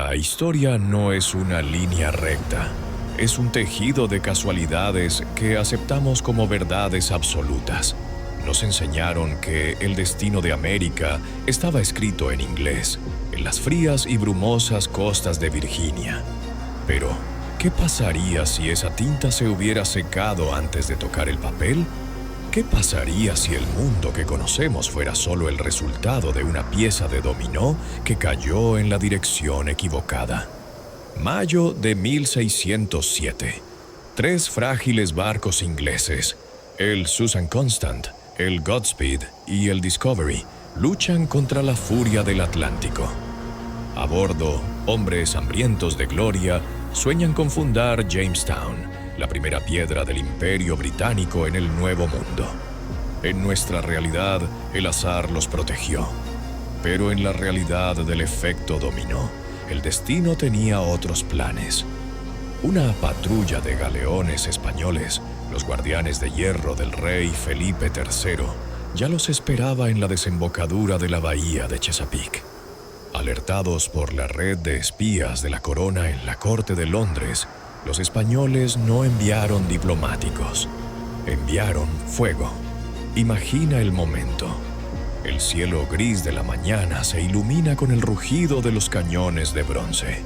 La historia no es una línea recta. Es un tejido de casualidades que aceptamos como verdades absolutas. Nos enseñaron que el destino de América estaba escrito en inglés, en las frías y brumosas costas de Virginia. Pero, ¿qué pasaría si esa tinta se hubiera secado antes de tocar el papel? ¿Qué pasaría si el mundo que conocemos fuera solo el resultado de una pieza de dominó que cayó en la dirección equivocada? Mayo de 1607. 3 frágiles barcos ingleses, el Susan Constant, el Godspeed y el Discovery, luchan contra la furia del Atlántico. A bordo, hombres hambrientos de gloria sueñan con fundar Jamestown, la primera piedra del Imperio Británico en el Nuevo Mundo. En nuestra realidad, el azar los protegió. Pero en la realidad del efecto dominó, el destino tenía otros planes. Una patrulla de galeones españoles, los guardianes de hierro del rey Felipe III, ya los esperaba en la desembocadura de la bahía de Chesapeake. Alertados por la red de espías de la corona en la corte de Londres, los españoles no enviaron diplomáticos, enviaron fuego. Imagina el momento. El cielo gris de la mañana se ilumina con el rugido de los cañones de bronce.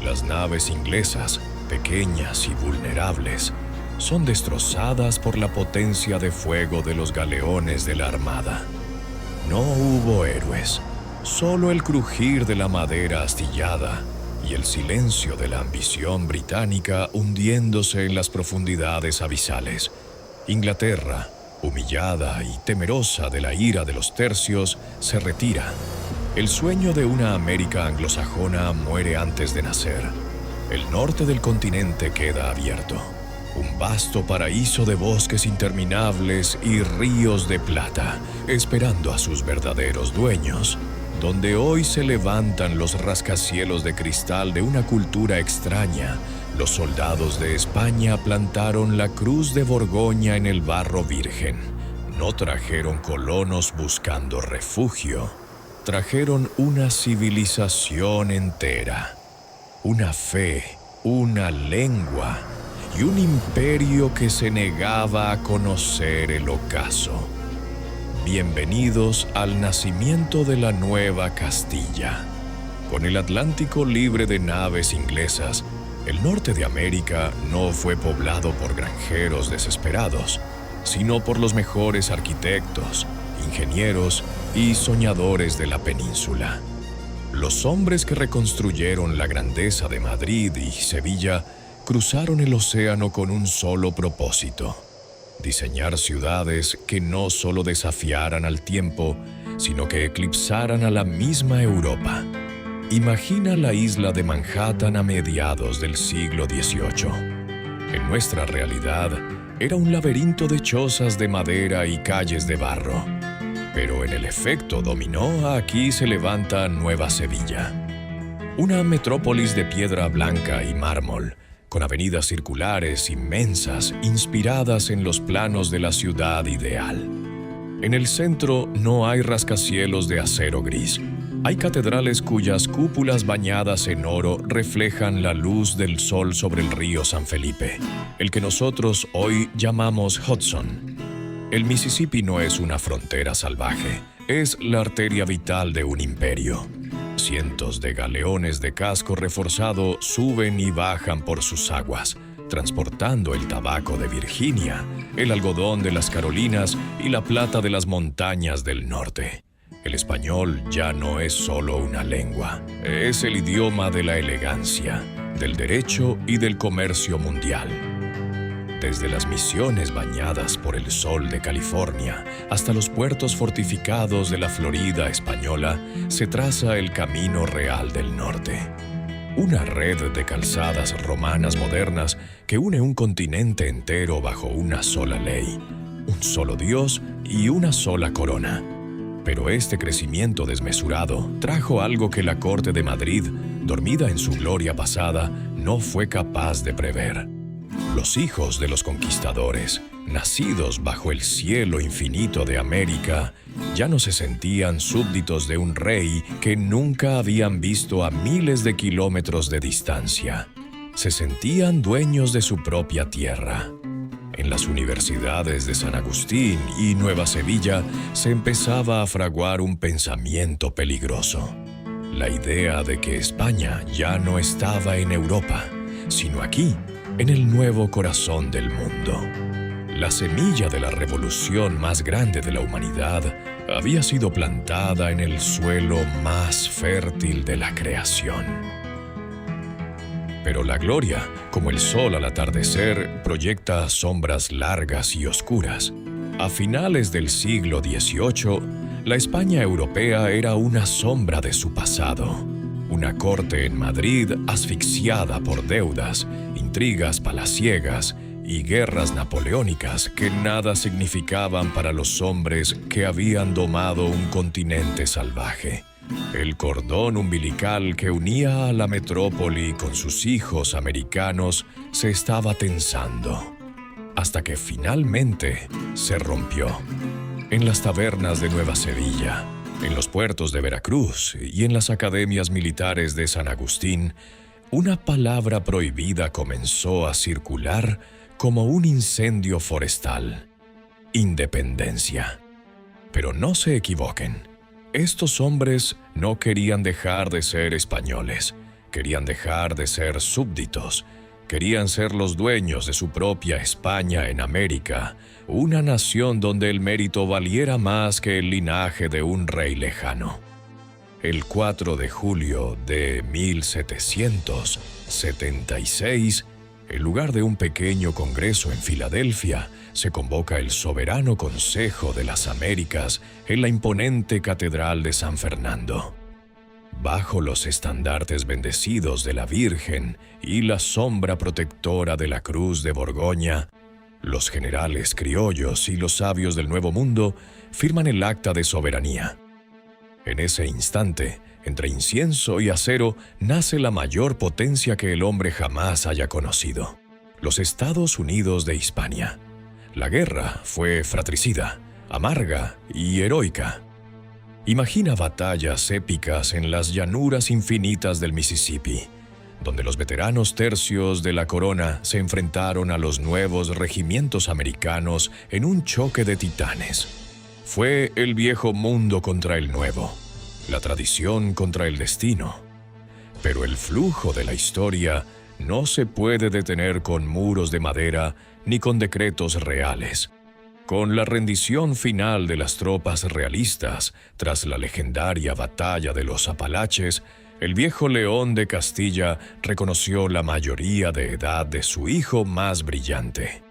Las naves inglesas, pequeñas y vulnerables, son destrozadas por la potencia de fuego de los galeones de la armada. No hubo héroes, solo el crujir de la madera astillada y el silencio de la ambición británica hundiéndose en las profundidades abisales. Inglaterra, humillada y temerosa de la ira de los tercios, se retira. El sueño de una América anglosajona muere antes de nacer. El norte del continente queda abierto. Un vasto paraíso de bosques interminables y ríos de plata, esperando a sus verdaderos dueños, donde hoy se levantan los rascacielos de cristal de una cultura extraña. Los soldados de España plantaron la cruz de Borgoña en el barro virgen. No trajeron colonos buscando refugio, trajeron una civilización entera, una fe, una lengua y un imperio que se negaba a conocer el ocaso. Bienvenidos al nacimiento de la Nueva Castilla. Con el Atlántico libre de naves inglesas, el norte de América no fue poblado por granjeros desesperados, sino por los mejores arquitectos, ingenieros y soñadores de la península. Los hombres que reconstruyeron la grandeza de Madrid y Sevilla cruzaron el océano con un solo propósito: diseñar ciudades que no solo desafiaran al tiempo, sino que eclipsaran a la misma Europa. Imagina la isla de Manhattan a mediados del siglo XVIII. En nuestra realidad, era un laberinto de chozas de madera y calles de barro. Pero en el efecto dominó, aquí se levanta Nueva Sevilla. Una metrópolis de piedra blanca y mármol, con avenidas circulares inmensas inspiradas en los planos de la ciudad ideal. En el centro no hay rascacielos de acero gris. Hay catedrales cuyas cúpulas bañadas en oro reflejan la luz del sol sobre el río San Felipe, el que nosotros hoy llamamos Hudson. El Mississippi no es una frontera salvaje, es la arteria vital de un imperio. Cientos de galeones de casco reforzado suben y bajan por sus aguas, transportando el tabaco de Virginia, el algodón de las Carolinas y la plata de las montañas del norte. El español ya no es solo una lengua, es el idioma de la elegancia, del derecho y del comercio mundial. Desde las misiones bañadas por el sol de California hasta los puertos fortificados de la Florida española, se traza el camino real del norte. Una red de calzadas romanas modernas que une un continente entero bajo una sola ley, un solo Dios y una sola corona. Pero este crecimiento desmesurado trajo algo que la corte de Madrid, dormida en su gloria pasada, no fue capaz de prever. Los hijos de los conquistadores, nacidos bajo el cielo infinito de América, ya no se sentían súbditos de un rey que nunca habían visto a miles de kilómetros de distancia. Se sentían dueños de su propia tierra. En las universidades de San Agustín y Nueva Sevilla se empezaba a fraguar un pensamiento peligroso. La idea de que España ya no estaba en Europa, sino aquí, en el nuevo corazón del mundo. La semilla de la revolución más grande de la humanidad había sido plantada en el suelo más fértil de la creación. Pero la gloria, como el sol al atardecer, proyecta sombras largas y oscuras. A finales del siglo XVIII, la España europea era una sombra de su pasado. Una corte en Madrid asfixiada por deudas, intrigas palaciegas y guerras napoleónicas que nada significaban para los hombres que habían domado un continente salvaje. El cordón umbilical que unía a la metrópoli con sus hijos americanos se estaba tensando, hasta que finalmente se rompió. En las tabernas de Nueva Sevilla, en los puertos de Veracruz y en las academias militares de San Agustín, una palabra prohibida comenzó a circular como un incendio forestal: independencia. Pero no se equivoquen. Estos hombres no querían dejar de ser españoles, querían dejar de ser súbditos, querían ser los dueños de su propia España en América, una nación donde el mérito valiera más que el linaje de un rey lejano. El 4 de julio de 1776, en lugar de un pequeño congreso en Filadelfia, se convoca el Soberano Consejo de las Américas en la imponente Catedral de San Fernando. Bajo los estandartes bendecidos de la Virgen y la sombra protectora de la Cruz de Borgoña, los generales criollos y los sabios del Nuevo Mundo firman el Acta de Soberanía. En ese instante, entre incienso y acero, nace la mayor potencia que el hombre jamás haya conocido: los Estados Unidos de Hispania. La guerra fue fratricida, amarga y heroica. Imagina batallas épicas en las llanuras infinitas del Mississippi, donde los veteranos tercios de la corona se enfrentaron a los nuevos regimientos americanos en un choque de titanes. Fue el viejo mundo contra el nuevo, la tradición contra el destino. Pero el flujo de la historia no se puede detener con muros de madera ni con decretos reales. Con la rendición final de las tropas realistas, tras la legendaria batalla de los Apalaches, el viejo León de Castilla reconoció la mayoría de edad de su hijo más brillante.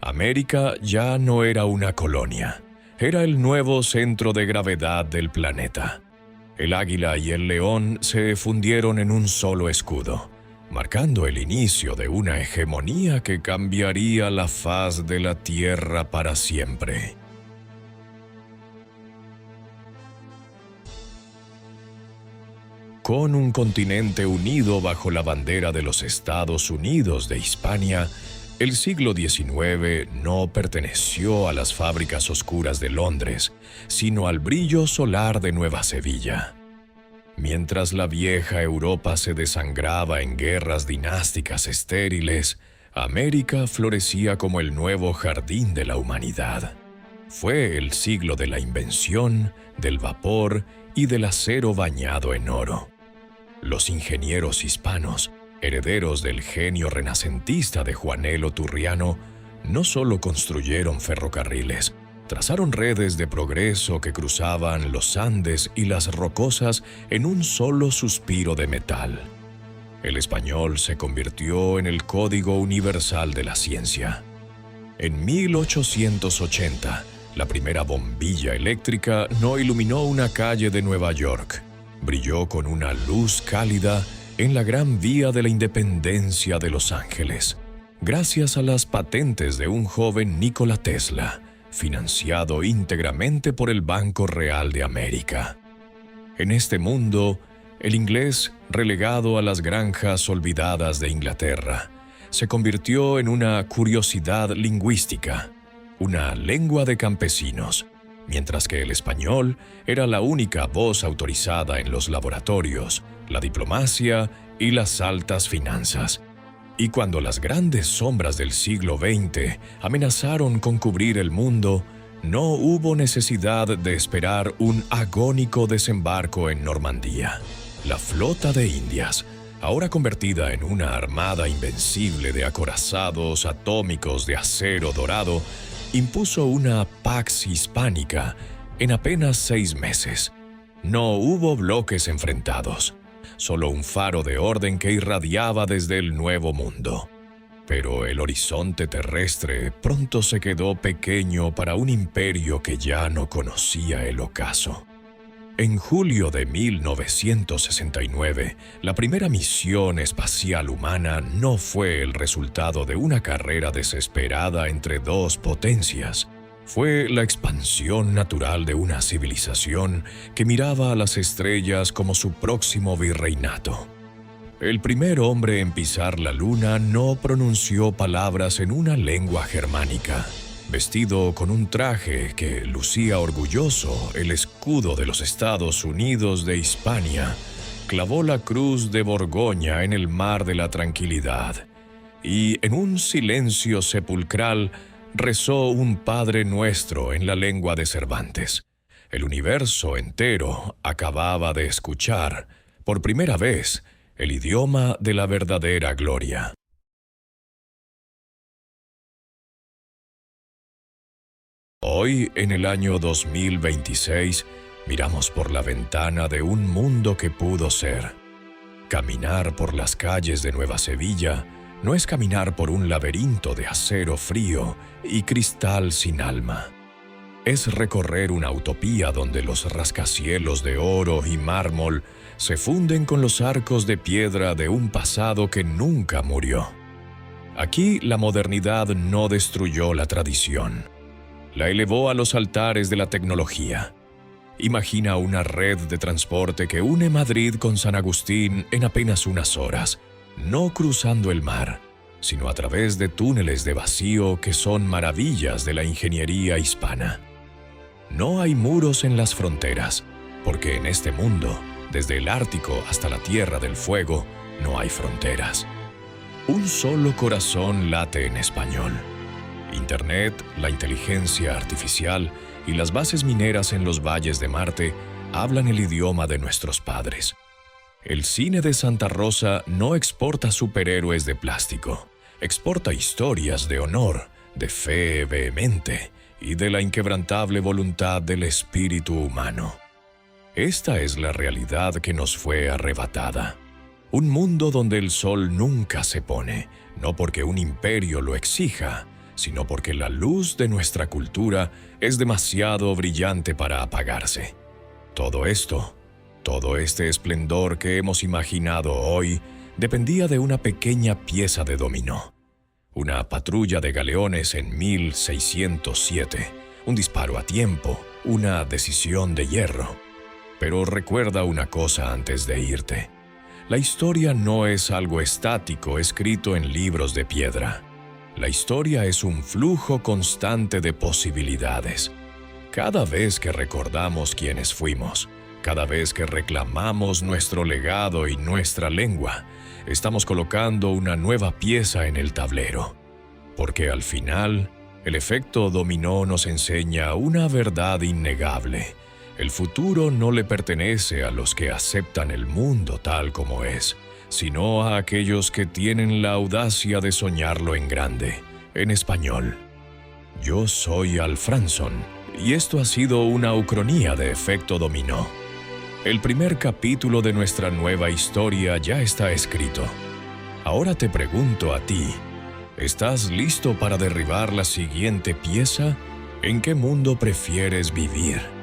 América ya no era una colonia, era el nuevo centro de gravedad del planeta. El águila y el león se fundieron en un solo escudo, marcando el inicio de una hegemonía que cambiaría la faz de la tierra para siempre. Con un continente unido bajo la bandera de los Estados Unidos de Hispania, el siglo XIX no perteneció a las fábricas oscuras de Londres, sino al brillo solar de Nueva Sevilla. Mientras la vieja Europa se desangraba en guerras dinásticas estériles, América florecía como el nuevo jardín de la humanidad. Fue el siglo de la invención, del vapor y del acero bañado en oro. Los ingenieros hispanos, herederos del genio renacentista de Juanelo Turriano, no solo construyeron ferrocarriles, trazaron redes de progreso que cruzaban los Andes y las Rocosas en un solo suspiro de metal. El español se convirtió en el código universal de la ciencia. En 1880, la primera bombilla eléctrica no iluminó una calle de Nueva York. Brilló con una luz cálida en la Gran Vía de la Independencia de Los Ángeles, gracias a las patentes de un joven Nikola Tesla, financiado íntegramente por el Banco Real de América. En este mundo, el inglés, relegado a las granjas olvidadas de Inglaterra, se convirtió en una curiosidad lingüística, una lengua de campesinos, mientras que el español era la única voz autorizada en los laboratorios, la diplomacia y las altas finanzas. Y cuando las grandes sombras del siglo XX amenazaron con cubrir el mundo, no hubo necesidad de esperar un agónico desembarco en Normandía. La flota de Indias, ahora convertida en una armada invencible de acorazados atómicos de acero dorado, impuso una Pax Hispánica en apenas 6 meses. No hubo bloques enfrentados, solo un faro de orden que irradiaba desde el Nuevo Mundo. Pero el horizonte terrestre pronto se quedó pequeño para un imperio que ya no conocía el ocaso. En julio de 1969, la primera misión espacial humana no fue el resultado de una carrera desesperada entre dos potencias. Fue la expansión natural de una civilización que miraba a las estrellas como su próximo virreinato. El primer hombre en pisar la luna no pronunció palabras en una lengua germánica. Vestido con un traje que lucía orgulloso el escudo de los Estados Unidos de Hispania, clavó la cruz de Borgoña en el mar de la tranquilidad y, en un silencio sepulcral, rezó un Padre Nuestro en la lengua de Cervantes. El universo entero acababa de escuchar, por primera vez, el idioma de la verdadera gloria. Hoy, en el año 2026, miramos por la ventana de un mundo que pudo ser. Caminar por las calles de Nueva Sevilla no es caminar por un laberinto de acero frío y cristal sin alma. Es recorrer una utopía donde los rascacielos de oro y mármol se funden con los arcos de piedra de un pasado que nunca murió. Aquí la modernidad no destruyó la tradición. La elevó a los altares de la tecnología. Imagina una red de transporte que une Madrid con San Agustín en apenas unas horas, no cruzando el mar, sino a través de túneles de vacío que son maravillas de la ingeniería hispana. No hay muros en las fronteras, porque en este mundo, desde el Ártico hasta la Tierra del Fuego, no hay fronteras. Un solo corazón late en español. Internet, la inteligencia artificial y las bases mineras en los valles de Marte hablan el idioma de nuestros padres. El cine de Santa Rosa no exporta superhéroes de plástico, exporta historias de honor, de fe vehemente y de la inquebrantable voluntad del espíritu humano. Esta es la realidad que nos fue arrebatada. Un mundo donde el sol nunca se pone, no porque un imperio lo exija, sino porque la luz de nuestra cultura es demasiado brillante para apagarse. Todo esto, todo este esplendor que hemos imaginado hoy, dependía de una pequeña pieza de dominó. Una patrulla de galeones en 1607, un disparo a tiempo, una decisión de hierro. Pero recuerda una cosa antes de irte. La historia no es algo estático escrito en libros de piedra. La historia es un flujo constante de posibilidades. Cada vez que recordamos quiénes fuimos, cada vez que reclamamos nuestro legado y nuestra lengua, estamos colocando una nueva pieza en el tablero. Porque al final, el efecto dominó nos enseña una verdad innegable. El futuro no le pertenece a los que aceptan el mundo tal como es, sino a aquellos que tienen la audacia de soñarlo en grande, en español. Yo soy Al Franson, y esto ha sido una ucronía de Efecto Dominó. El primer capítulo de nuestra nueva historia ya está escrito. Ahora te pregunto a ti, ¿estás listo para derribar la siguiente pieza? ¿En qué mundo prefieres vivir?